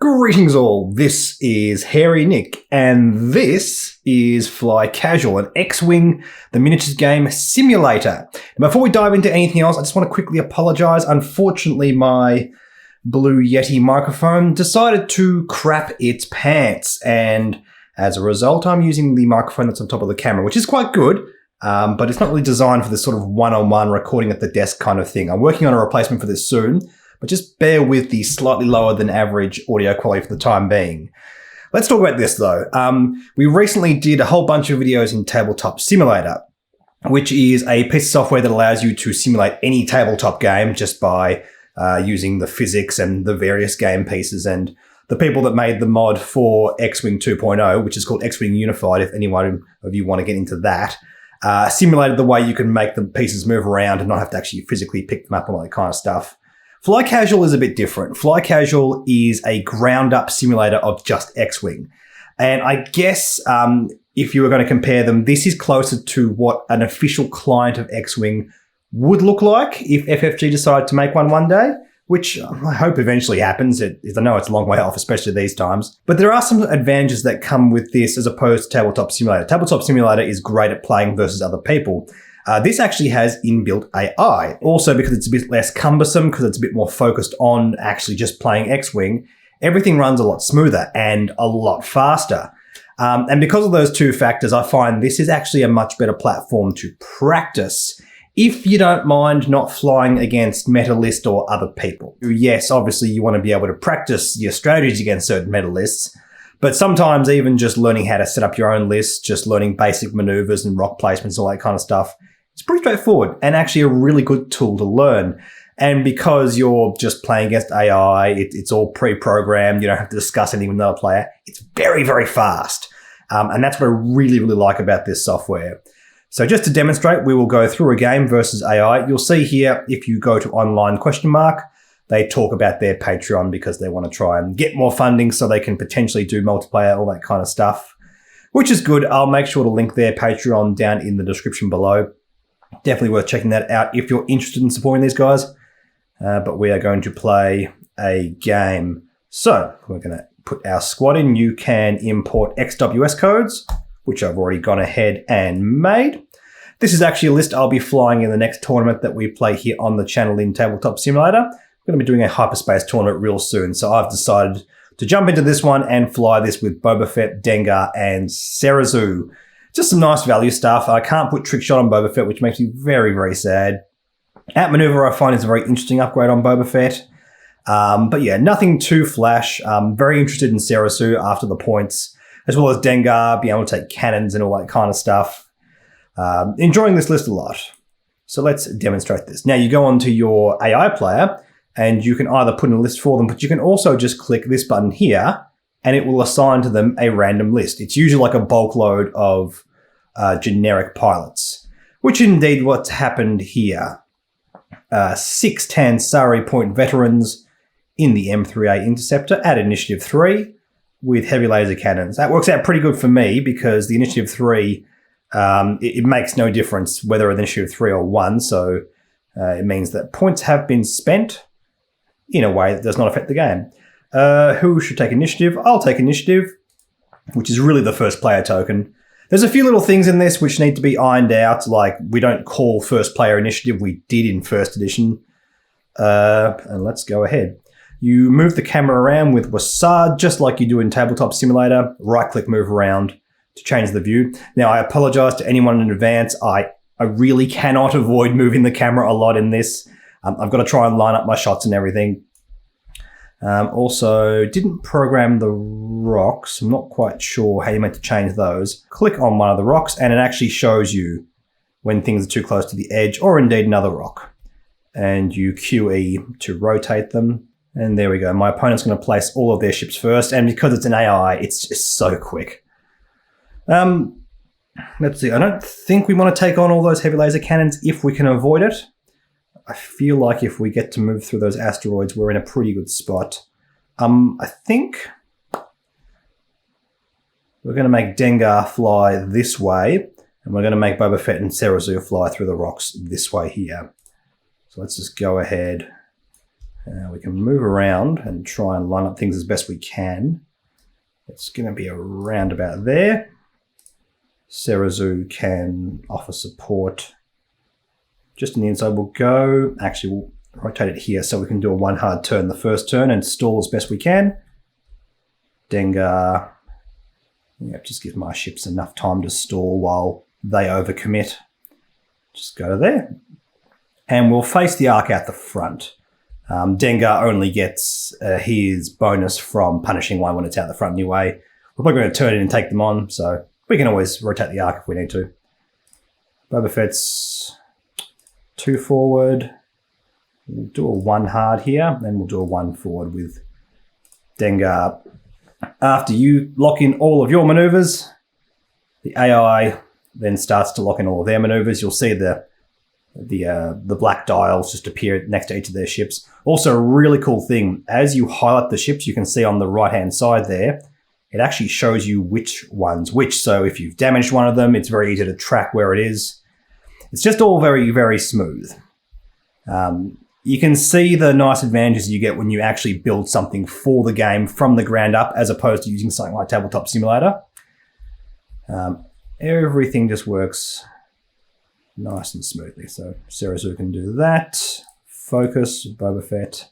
Greetings all, this is Hairy Nick, and this is Fly Casual, an X-Wing, the miniatures game simulator. And before we dive into anything else, I just want to quickly apologise. Unfortunately, my Blue Yeti microphone decided to crap its pants, and as a result, I'm using the microphone that's on top of the camera, which is quite good, but it's not really designed for this sort of one-on-one recording at the desk kind of thing. I'm working on a replacement for this soon, but just bear with the slightly lower than average audio quality for the time being. Let's talk about this though. We recently did a whole bunch of videos in Tabletop Simulator, which is a piece of software that allows you to simulate any tabletop game just by using the physics and the various game pieces. And the people that made the mod for X-Wing 2.0, which is called X-Wing Unified, if anyone of you want to get into that, simulated the way you can make the pieces move around and not have to actually physically pick them up and all that kind of stuff. Fly Casual is a bit different. Fly Casual is a ground-up simulator of just X-Wing. And I guess if you were going to compare them, this is closer to what an official client of X-Wing would look like if FFG decided to make one day, which I hope eventually happens. I know it's a long way off, especially these times. But there are some advantages that come with this as opposed to Tabletop Simulator. Tabletop Simulator is great at playing versus other people. This actually has inbuilt AI. Also, because it's a bit less cumbersome, because it's a bit more focused on actually just playing X-Wing, everything runs a lot smoother and a lot faster. And because of those two factors, I find this is actually a much better platform to practice if you don't mind not flying against meta list or other people. Yes, obviously you want to be able to practice your strategies against certain meta lists, but sometimes even just learning how to set up your own list, just learning basic maneuvers and rock placements, all that kind of stuff, it's pretty straightforward and actually a really good tool to learn. And because you're just playing against AI, it's all pre-programmed, you don't have to discuss anything with another player, it's very, very fast. And that's what I really, really like about this software. So just to demonstrate, we will go through a game versus AI. You'll see here, if you go to online ? They talk about their Patreon because they want to try and get more funding so they can potentially do multiplayer, all that kind of stuff, which is good. I'll make sure to link their Patreon down in the description below. Definitely worth checking that out if you're interested in supporting these guys. But we are going to play a game. So we're going to put our squad in. You can import XWS codes, which I've already gone ahead and made. This is actually a list I'll be flying in the next tournament that we play here on the channel in Tabletop Simulator. We're going to be doing a hyperspace tournament real soon, so I've decided to jump into this one and fly this with Boba Fett, Dengar, and Serazu. Just some nice value stuff. I can't put Trick Shot on Boba Fett, which makes me very, very sad. Outmaneuver, I find, is a very interesting upgrade on Boba Fett. But yeah, nothing too flash. I'm very interested in Serazu after the points, as well as Dengar, being able to take cannons and all that kind of stuff. Enjoying this list a lot. So let's demonstrate this. Now you go onto your AI player and you can either put in a list for them, but you can also just click this button here and it will assign to them a random list. It's usually like a bulk load of generic pilots, which indeed what's happened here. 6 Tansari Point veterans in the M3A Interceptor at Initiative 3 with heavy laser cannons. That works out pretty good for me because the Initiative 3, it makes no difference whether it's Initiative 3 or 1, so it means that points have been spent in a way that does not affect the game. Who should take initiative? I'll take initiative, which is really the first player token. There's a few little things in this which need to be ironed out, like we don't call first player initiative, we did in first edition. And let's go ahead. You move the camera around with WASD, just like you do in Tabletop Simulator. Right-click, move around to change the view. Now, I apologize to anyone in advance. I really cannot avoid moving the camera a lot in this. I've got to try and line up my shots and everything. Also, didn't program the rocks. I'm not quite sure how you're meant to change those. Click on one of the rocks and it actually shows you when things are too close to the edge or indeed another rock. And you QE to rotate them. And there we go. My opponent's going to place all of their ships first. And because it's an AI, it's just so quick. Let's see. I don't think we want to take on all those heavy laser cannons if we can avoid it. I feel like if we get to move through those asteroids, we're in a pretty good spot. I think we're going to make Dengar fly this way, and we're going to make Boba Fett and Serazu fly through the rocks this way here. So let's just go ahead We can move around and try and line up things as best we can. It's going to be around about there. Serazu can offer support. Just on the inside we'll go. Actually, we'll rotate it here so we can do a one hard turn the first turn and stall as best we can. Dengar. Yeah, just gives my ships enough time to stall while they overcommit. Just go to there. And we'll face the arc out the front. Dengar only gets his bonus from punishing one when it's out the front anyway. We're probably going to turn it and take them on, so we can always rotate the arc if we need to. Boba Fett's 2 forward. We'll do a 1 hard here, then we'll do a 1 forward with Dengar. After you lock in all of your maneuvers, the AI then starts to lock in all of their maneuvers. You'll see the black dials just appear next to each of their ships. Also, a really cool thing, as you highlight the ships, you can see on the right-hand side there, it actually shows you which one's which. So if you've damaged one of them, it's very easy to track where it is. It's just all very, very smooth. You can see the nice advantages you get when you actually build something for the game from the ground up, as opposed to using something like Tabletop Simulator. Everything just works nice and smoothly. So Serazu can do that. Focus, Boba Fett.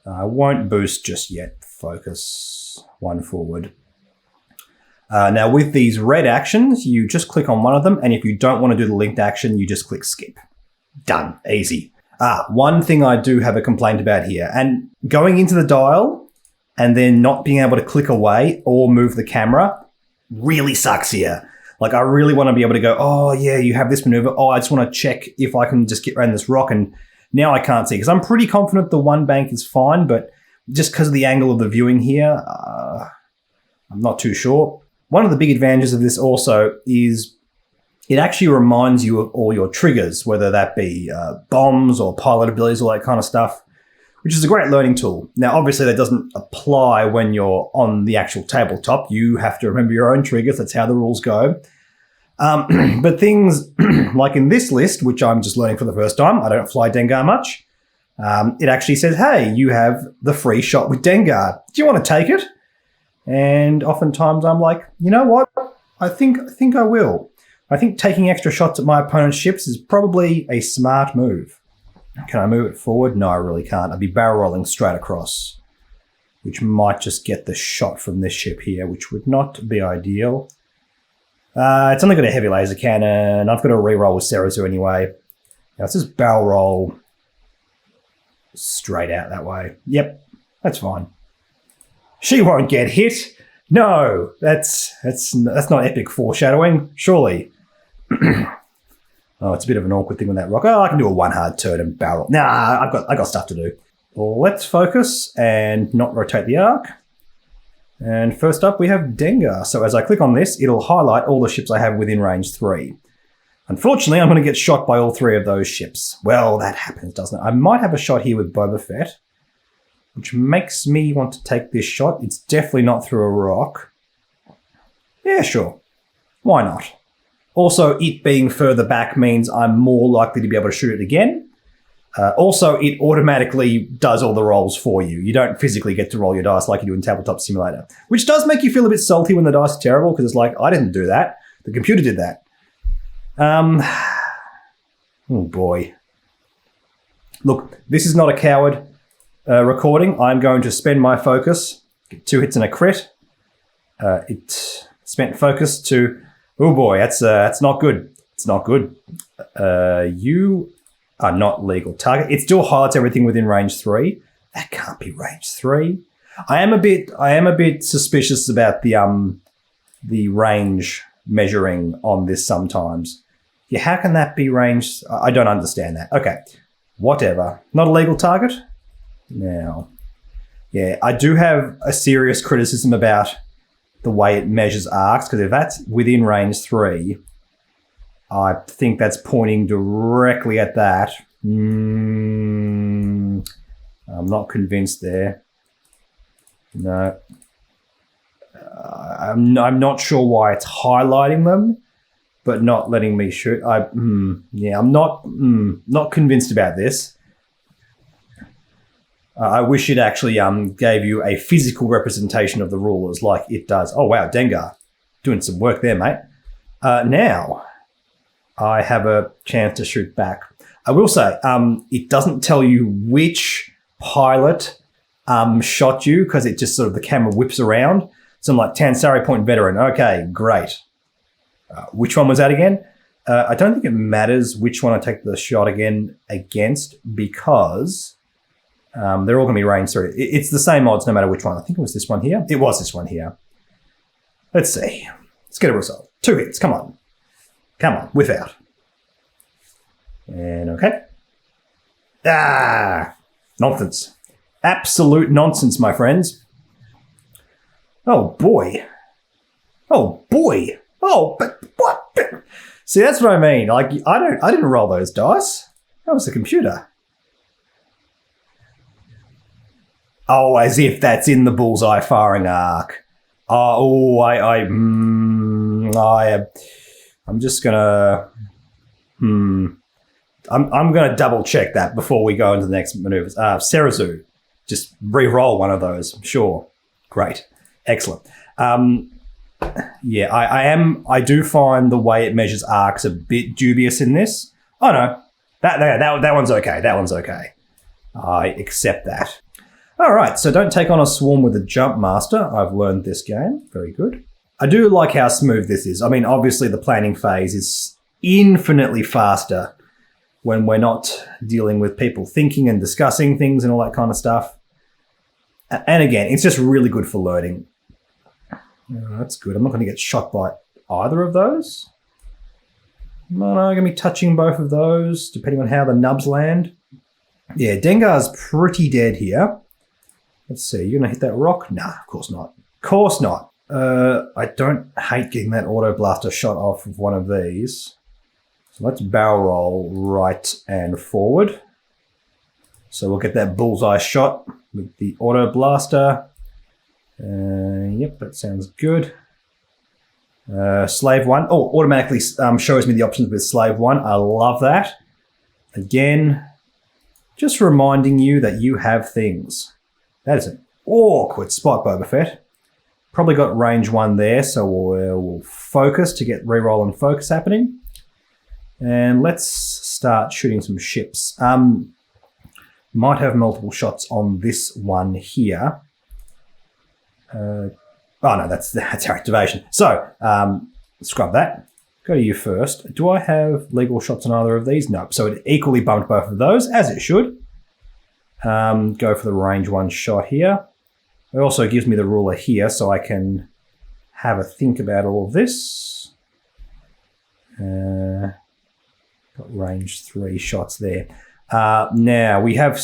I won't boost just yet. Focus, 1 forward. Now with these red actions, you just click on one of them, and if you don't want to do the linked action, you just click skip. Done. Easy. One thing I do have a complaint about here, and going into the dial and then not being able to click away or move the camera really sucks here. Like, I really want to be able to go, oh, yeah, you have this maneuver. Oh, I just want to check if I can just get around this rock. And now I can't see, because I'm pretty confident the one bank is fine, but just because of the angle of the viewing here, I'm not too sure. One of the big advantages of this also is it actually reminds you of all your triggers, whether that be bombs or pilot abilities, all that kind of stuff, which is a great learning tool. Now, obviously, that doesn't apply when you're on the actual tabletop. You have to remember your own triggers. That's how the rules go. But things like in this list, which I'm just learning for the first time, I don't fly Dengar much. It actually says, hey, you have the free shot with Dengar. Do you want to take it? And oftentimes I'm like, you know what? I think I will. I think taking extra shots at my opponent's ships is probably a smart move. Can I move it forward? No, I really can't. I'd be barrel rolling straight across, which might just get the shot from this ship here, which would not be ideal. It's only got a heavy laser cannon. I've got a reroll with Serazu anyway. Now let's just barrel roll straight out that way. Yep, that's fine. She won't get hit. No, that's not epic foreshadowing, surely. Oh, it's a bit of an awkward thing with that rock. Oh, I can do a 1 hard turn and barrel. Nah, I got stuff to do. Let's focus and not rotate the arc. And first up, we have Dengar. So as I click on this, it'll highlight all the ships I have within range 3. Unfortunately, I'm going to get shot by all 3 of those ships. Well, that happens, doesn't it? I might have a shot here with Boba Fett, which makes me want to take this shot. It's definitely not through a rock. Yeah, sure. Why not? Also, it being further back means I'm more likely to be able to shoot it again. Also, it automatically does all the rolls for you. You don't physically get to roll your dice like you do in Tabletop Simulator, which does make you feel a bit salty when the dice are terrible, because it's like, I didn't do that. The computer did that. Oh, boy. Look, this is not a coward recording. I'm going to spend my focus. Get 2 hits and a crit. It spent focus to... Oh boy, that's not good. It's not good. You are not legal target. It still highlights everything within range 3. That can't be range 3. I am a bit suspicious about the range measuring on this sometimes. Yeah, how can that be range? I don't understand that. Okay, whatever. Not a legal target? Now, yeah, I do have a serious criticism about the way it measures arcs, because if that's within range 3, I think that's pointing directly at that. I'm not convinced there. No. I'm not sure why it's highlighting them, but not letting me shoot. I'm not convinced about this. I wish it actually gave you a physical representation of the rulers like it does. Oh, wow, Dengar. Doing some work there, mate. Now, I have a chance to shoot back. I will say, it doesn't tell you which pilot shot you because it just sort of the camera whips around. So I'm like, Tansari Point veteran. Okay, great. Which one was that again? I don't think it matters which one I take the shot again against because they're all going to be range 3. It's the same odds no matter which one. I think it was this one here. It was this one here. Let's see. Let's get a result. 2 hits. Come on. Come on. Whiff out. And okay. Nonsense. Absolute nonsense, my friends. Oh, boy. Oh, boy. Oh, but what? See, that's what I mean. Like, I didn't roll those dice. That was the computer. Oh, as if that's in the bullseye firing arc. I'm just gonna. I'm gonna double check that before we go into the next maneuvers. Serazu, just re-roll one of those. Sure, great, excellent. Yeah, I do find the way it measures arcs a bit dubious in this. Oh no, that one's okay. That one's okay. I accept that. All right, so don't take on a swarm with a jump master. I've learned this game. Very good. I do like how smooth this is. I mean, obviously the planning phase is infinitely faster when we're not dealing with people thinking and discussing things and all that kind of stuff. And again, it's just really good for learning. That's good. I'm not going to get shot by either of those. No, I'm going to be touching both of those, depending on how the nubs land. Yeah, Dengar's pretty dead here. Let's see, you're going to hit that rock? Nah, of course not. Of course not. I don't hate getting that auto blaster shot off of one of these. So let's barrel roll right and forward. So we'll get that bullseye shot with the auto blaster. Yep, that sounds good. Slave 1. Oh, automatically shows me the options with Slave 1. I love that. Again, just reminding you that you have things. That is an awkward spot, Boba Fett. Probably got range 1 there, so we'll focus to get reroll and focus happening. And let's start shooting some ships. Might have multiple shots on this one here. Oh no, that's our activation. So, scrub that. Go to you first. Do I have legal shots on either of these? Nope. So it equally bumped both of those, as it should. Go for the range 1 shot here. It also gives me the ruler here, so I can have a think about all of this. Got range 3 shots there. Now we have,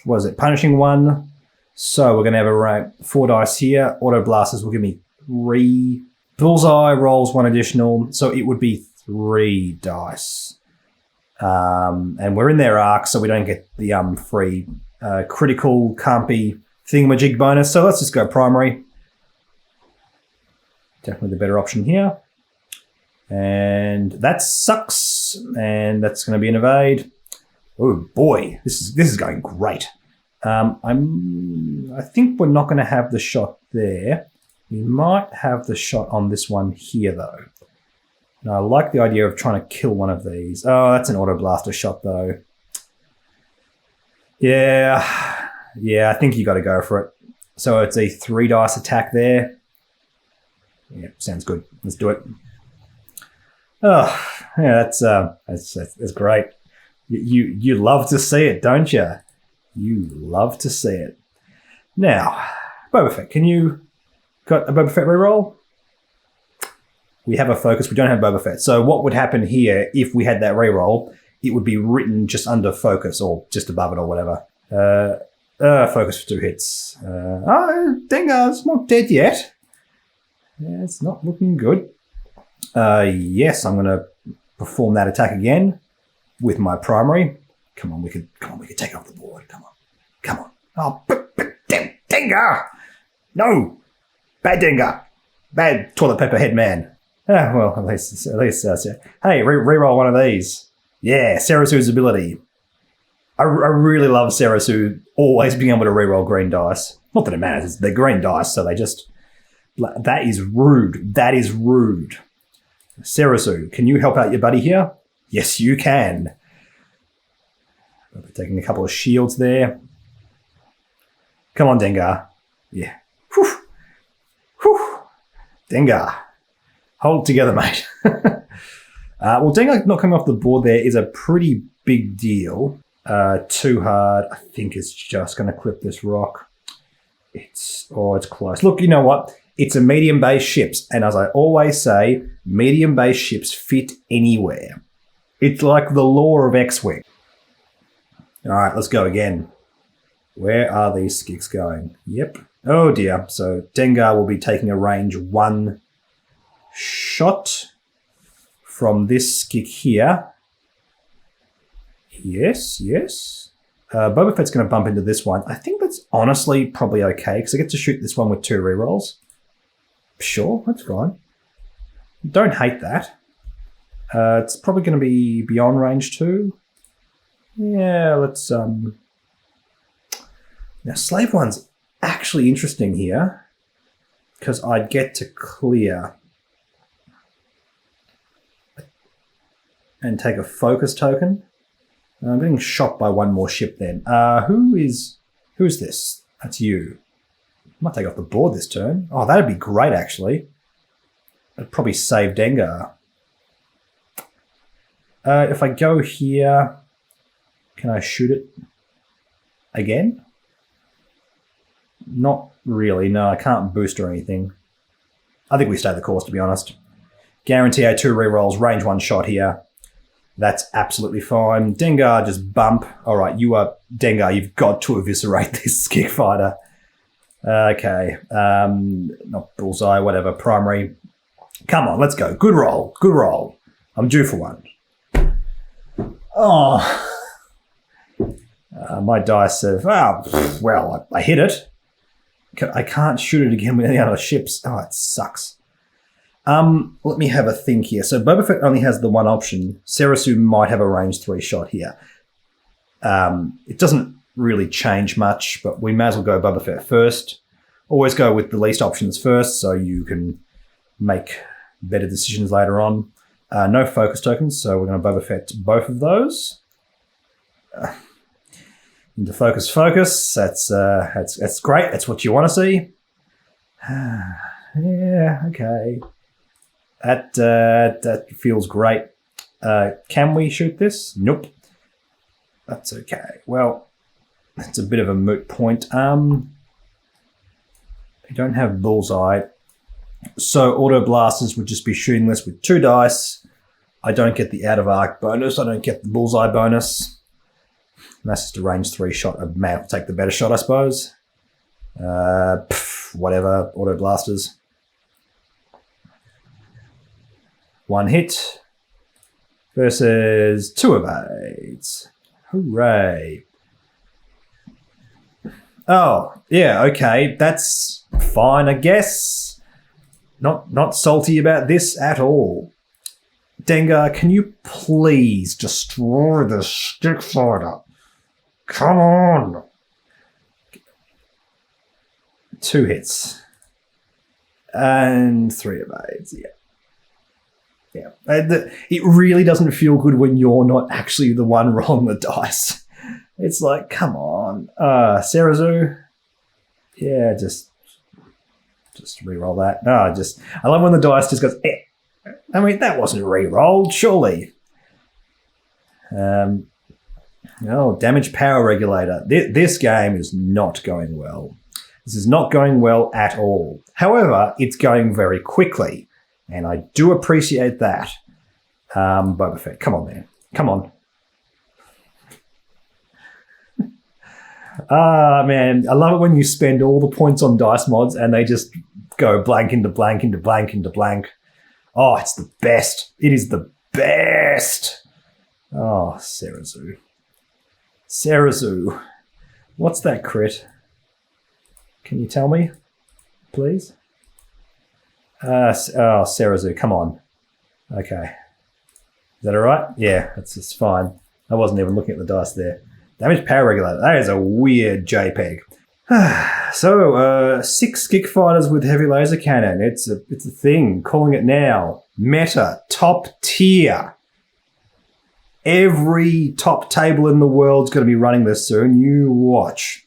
what is it, punishing 1. So we're going to have a 4 dice here. Auto blasters will give me 3. Bullseye rolls 1 additional, so it would be 3 dice. And we're in their arc, so we don't get the free critical campy thingamajig bonus. So let's just go primary. Definitely the better option here. And that sucks. And that's going to be an evade. Oh boy, this is going great. I think we're not going to have the shot there. We might have the shot on this one here though. And I like the idea of trying to kill one of these. Oh, that's an auto blaster shot though. Yeah, I think you got to go for it. So it's a 3 dice attack there. Yeah, sounds good. Let's do it. Oh, yeah, that's great. You love to see it, don't you? You love to see it. Now, Boba Fett, can you got a Boba Fett reroll? We have a focus. We don't have Boba Fett. So what would happen here if we had that reroll? It would be written just under focus or just above it or whatever. Focus for 2 hits. Dengar's not dead yet. Yeah, it's not looking good. Yes, I'm going to perform that attack again with my primary. Come on, we could take off the board. Come on. Oh, but Dengar! No! Bad Dengar! Bad toilet paper head man. Well, at least. Hey, reroll one of these. Yeah, Serazu's ability. I really love Serasu always being able to reroll green dice. Not that it matters. They're green dice, so they just... That is rude. That is rude. Serasu, can you help out your buddy here? Yes, you can. Taking a couple of shields there. Come on, Dengar. Yeah. Whew. Whew. Dengar. Hold it together, mate. Well, Dengar not coming off the board there is a pretty big deal. Too hard. I think it's just going to clip this rock. It's close. Look, you know what? It's a medium-based ships, and as I always say, medium-based ships fit anywhere. It's like the law of X-Wing. All right, let's go again. Where are these skicks going? Yep. Oh, dear. So Dengar will be taking a range 1 shot from this skick here. Yes, yes. Boba Fett's going to bump into this one. I think that's honestly probably okay because I get to shoot this one with 2 rerolls. Sure, that's fine. Don't hate that. It's probably going to be beyond range 2. Yeah, let's... Now, Slave 1's actually interesting here because I'd get to clear and take a focus token. I'm getting shot by 1 more ship then. Who is this? That's you. I might take off the board this turn. Oh, that'd be great, actually. That'd probably save Dengar. If I go here, can I shoot it again? Not really. No, I can't boost or anything. I think we stay the course, to be honest. Guarantee a 2 rerolls, range 1 shot here. That's absolutely fine. Dengar, just bump. All right, you are Dengar. You've got to eviscerate this skick fighter. Okay, not bullseye, whatever. Primary. Come on, let's go. Good roll. Good roll. I'm due for one. Oh, my dice have. Oh, well, I hit it. I can't shoot it again with any other ships. Oh, it sucks. Let me have a think here. So Boba Fett only has the one option. Serasu might have a range 3 shot here. It doesn't really change much, but we may as well go Boba Fett first. Always go with the least options first so you can make better decisions later on. No focus tokens, so we're going to Boba Fett both of those. Into focus. That's great. That's what you want to see. Yeah, okay. That feels great. Can we shoot this? Nope. That's okay. Well, it's a bit of a moot point. I don't have bullseye. So auto blasters would just be shooting this with 2 dice. I don't get the out of arc bonus. I don't get the bullseye bonus. And that's just a range 3 shot. I may have to take the better shot, I suppose. Whatever. Auto blasters. 1 hit versus 2 evades. Hooray. Oh, yeah, okay. That's fine, I guess. Not salty about this at all. Dengar, can you please destroy the stick fighter? Come on. 2 hits. And 3 evades, yeah. Yeah, it really doesn't feel good when you're not actually the one rolling the dice. It's like, come on. Serasu. Yeah, just re-roll that. No, I love when the dice just goes, eh. I mean, that wasn't re-rolled, surely. Damage power regulator. This game is not going well. This is not going well at all. However, it's going very quickly. And I do appreciate that. Boba Fett, come on, man. Come on. Man, I love it when you spend all the points on dice mods and they just go blank into blank into blank into blank. Oh, it's the best. It is the best. Oh, Serasu. Serasu. What's that crit? Can you tell me, please? Serasu, come on. Okay. Is that all right? Yeah, it's fine. I wasn't even looking at the dice there. Damage power regulator. That is a weird JPEG. So, 6 Skik fighters with heavy laser cannon. It's a thing. Calling it now. Meta. Top tier. Every top table in the world's going to be running this soon. You watch.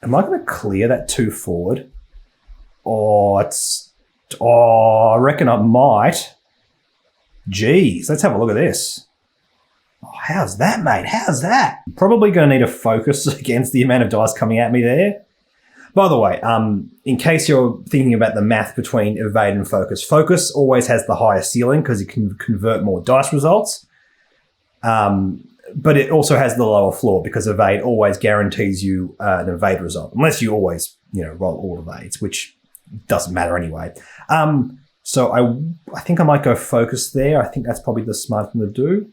Am I going to clear that 2 forward? I reckon I might. Jeez, let's have a look at this. Oh, how's that, mate? How's that? Probably going to need a focus against the amount of dice coming at me there. By the way, in case you're thinking about the math between evade and focus, focus always has the higher ceiling because it can convert more dice results. But it also has the lower floor because evade always guarantees you an evade result, unless you always, roll all evades, which doesn't matter anyway. So I think I might go focus there. I think that's probably the smart thing to do.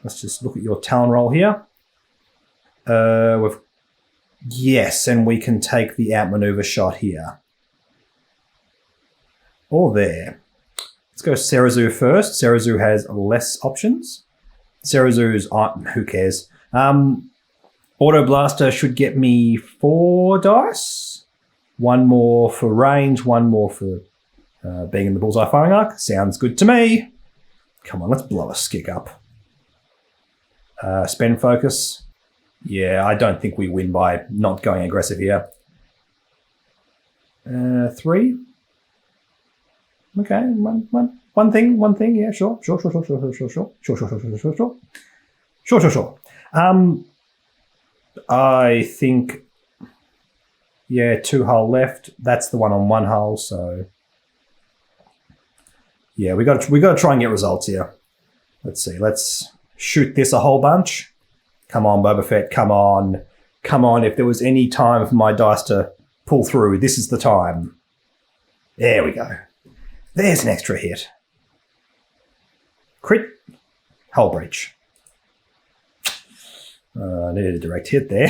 Let's just look at your talent roll here. Yes, and we can take the outmaneuver shot here. Or there. Let's go Serazu first. Serazu has less options. Serazu's, who cares? Auto Blaster should get me 4 dice. 1 more for range, 1 more for being in the bullseye firing arc. Sounds good to me. Come on, let's blow a Skik up. Spend focus. Yeah, I don't think we win by not going aggressive here. 3. Okay, one thing. Yeah, sure. I think, 2 hull left. That's the one on 1 hull. So, yeah, we got to try and get results here. Let's see. Let's shoot this a whole bunch. Come on, Boba Fett. Come on. If there was any time for my dice to pull through, this is the time. There we go. There's an extra hit. Crit. Hull breach. I needed a direct hit there.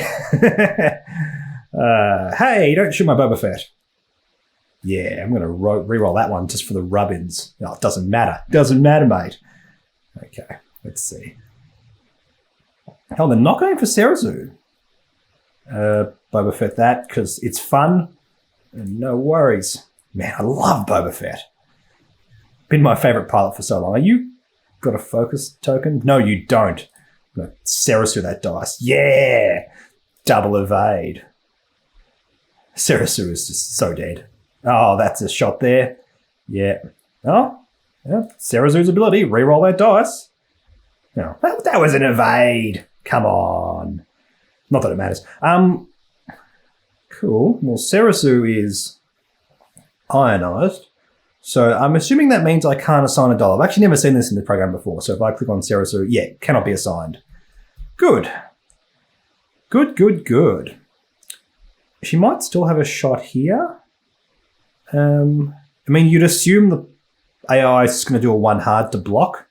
Hey, don't shoot my Boba Fett. Yeah, I'm going to re-roll that one just for the rub-ins. No, it doesn't matter. Doesn't matter, mate. Okay, let's see. Oh, they're not going for Serazu. Boba Fett that, because it's fun. And no worries. Man, I love Boba Fett. Been my favourite pilot for so long. Are you got a focus token? No, you don't. I'm going to Serazu that dice. Yeah! Double evade. Serazu is just so dead. Oh, that's a shot there. Yeah. Oh, yeah. Serazu's ability. Reroll that dice. No, that was an evade. Come on. Not that it matters. Cool. Well, Serazu is ionized. So I'm assuming that means I can't assign a dollar. I've actually never seen this in the program before. So if I click on Serazu, yeah, cannot be assigned. Good. Good. She might still have a shot here. I mean, you'd assume the AI is going to do a 1 hard to block.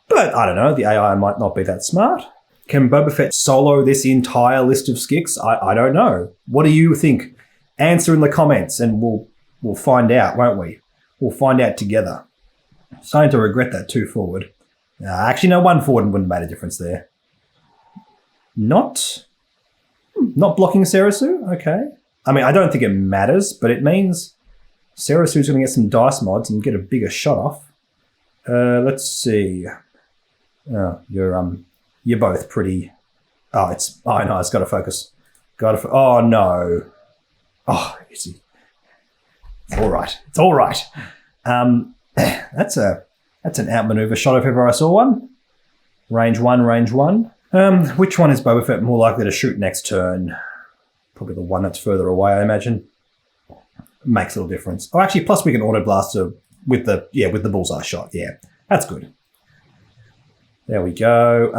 But I don't know, the AI might not be that smart. Can Boba Fett solo this entire list of Skiks? I don't know. What do you think? Answer in the comments and we'll find out, won't we? We'll find out together. Starting to regret that 2 forward. Actually, no, 1 forward wouldn't have made a difference there. Not blocking Serazu? Okay. I mean, I don't think it matters, but it means Serazu's going to get some dice mods and get a bigger shot off. Let's see. Oh, you're both pretty. Oh, it's got to focus. Oh no. Oh, it's all right. It's all right. That's an outmaneuver shot if ever I saw one. Range 1. Which one is Boba Fett more likely to shoot next turn? Probably the one that's further away, I imagine. Makes a little difference. Oh, actually, plus we can auto blaster with the bullseye shot. Yeah, that's good. There we go.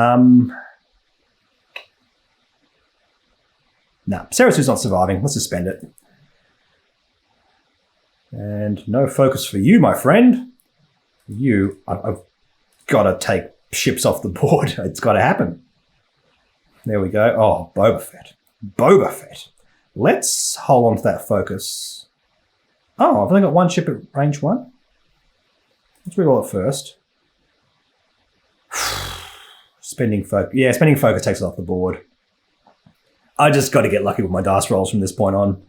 No, Serazu's not surviving. Let's suspend it. And no focus for you, my friend. I've got to take ships off the board. It's got to happen. There we go. Oh, Boba Fett. Let's hold on to that focus. Oh, I've only got 1 ship at range 1. Let's reroll it first. Spending focus. Yeah, spending focus takes it off the board. I just got to get lucky with my dice rolls from this point on.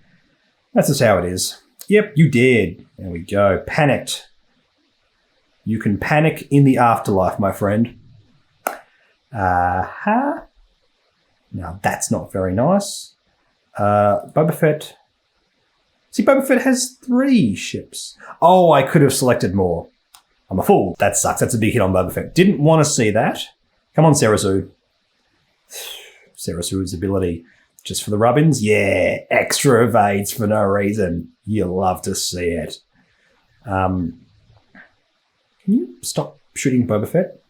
That's just how it is. Yep, you did. There we go. Panicked. You can panic in the afterlife, my friend. Now, that's not very nice. Boba Fett. See, Boba Fett has 3 ships. Oh, I could have selected more. I'm a fool. That sucks. That's a big hit on Boba Fett. Didn't want to see that. Come on, Sarasu. Sarasu's ability. Just for the rubbins? Yeah, extra evades for no reason. You love to see it. Can you stop shooting Boba Fett?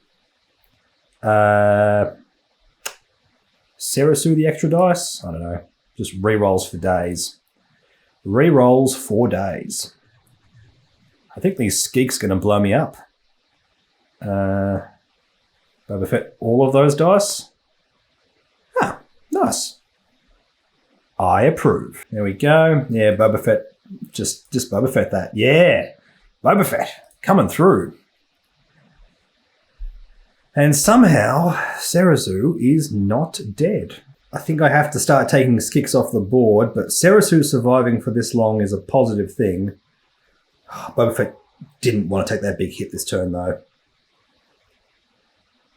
Sarasu the extra dice? I don't know. Just rerolls for days. Rerolls for days. I think these skeek's going to blow me up. Boba Fett, all of those dice? Ah, nice. I approve. There we go. Yeah, Boba Fett. Just Boba Fett that. Yeah. Boba Fett. Coming through. And somehow, Sarasu is not dead. I think I have to start taking skicks off the board, but Sarasu surviving for this long is a positive thing. Boba Fett didn't want to take that big hit this turn, though.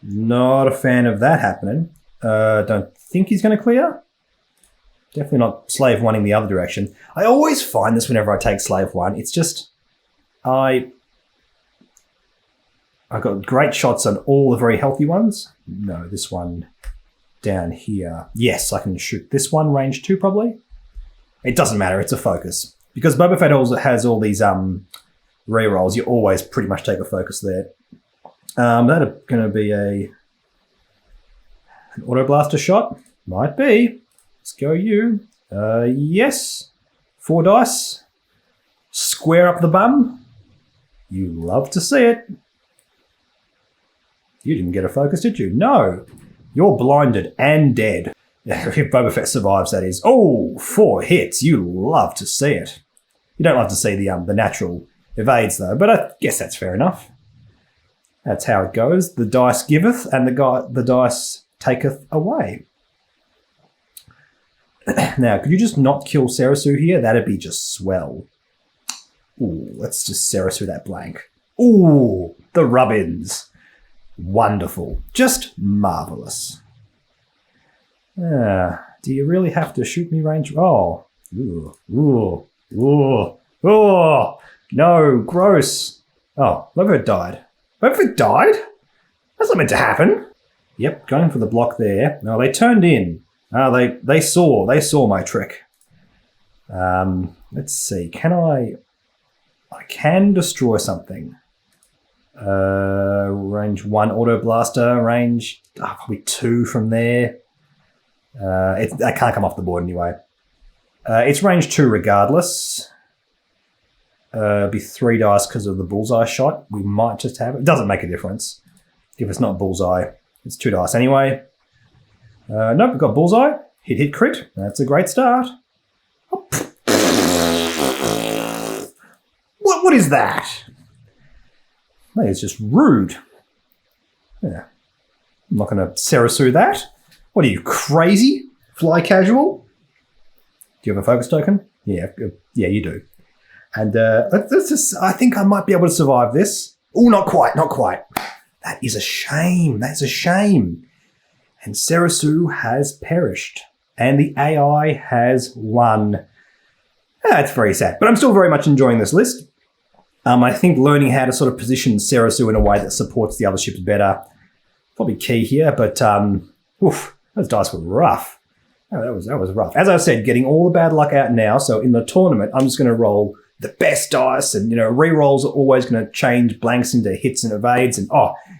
Not a fan of that happening. Don't think he's going to clear. Definitely not slave one-ing the other direction. I always find this whenever I take slave one. It's just, I got great shots on all the very healthy ones. No, this one down here. Yes, I can shoot this one, range 2 probably. It doesn't matter, it's a focus. Because Boba Fett also has all these rerolls, you always pretty much take a focus there. That's going to be an auto blaster shot. Might be. Let's go you. Yes. 4 dice. Square up the bum. You love to see it. You didn't get a focus, did you? No. You're blinded and dead. If Boba Fett survives, that is. Oh, 4 hits. You love to see it. You don't love to see the natural evades, though, but I guess that's fair enough. That's how it goes. The dice giveth, and the dice taketh away. Now, could you just not kill Sarasu here? That'd be just swell. Ooh, let's just Sarasu that blank. Ooh, the rub-ins. Wonderful. Just marvellous. Do you really have to shoot me range? Oh. Ooh. Ooh. Ooh. Oh. No. Gross. Oh, Boba Fett died. Boba Fett died? That's not meant to happen. Yep, going for the block there. No, they turned in. They saw my trick. Let's see. Can I can destroy something. Range 1 auto blaster, range probably 2 from there. I can't come off the board anyway. It's range 2 regardless. Be 3 dice because of the bullseye shot. We might just have it. It doesn't make a difference. If it's not bullseye, it's 2 dice anyway. Nope, we've got bullseye. Hit, crit. That's a great start. What is that? That is just rude. Yeah. I'm not going to Sarasu that. What are you, crazy? Fly casual? Do you have a focus token? Yeah, you do. And let's just, I think I might be able to survive this. Oh, not quite. That is a shame. That's a shame. And Sarasu has perished. And the AI has won. That's very sad. But I'm still very much enjoying this list. I think learning how to sort of position Sarasu in a way that supports the other ships better probably key here. But those dice were rough. Oh, that was rough. As I said, getting all the bad luck out now. So in the tournament, I'm just going to roll the best dice, and re-rolls are always going to change blanks into hits and evades, and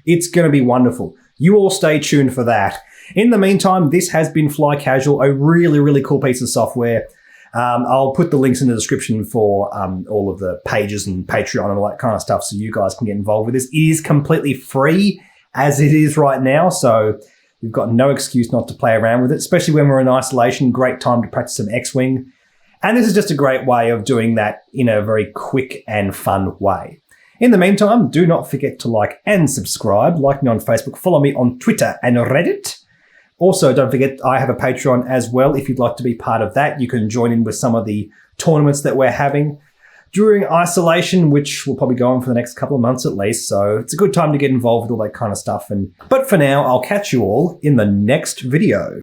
it's going to be wonderful. You all stay tuned for that. In the meantime, this has been Fly Casual, a really, really cool piece of software. I'll put the links in the description for all of the pages and Patreon and all that kind of stuff so you guys can get involved with this. It is completely free as it is right now, so you've got no excuse not to play around with it, especially when we're in isolation. Great time to practice some X-Wing. And this is just a great way of doing that in a very quick and fun way. In the meantime, do not forget to like and subscribe. Like me on Facebook, follow me on Twitter and Reddit. Also, don't forget, I have a Patreon as well. If you'd like to be part of that, you can join in with some of the tournaments that we're having during isolation, which will probably go on for the next couple of months at least. So it's a good time to get involved with all that kind of stuff. But for now, I'll catch you all in the next video.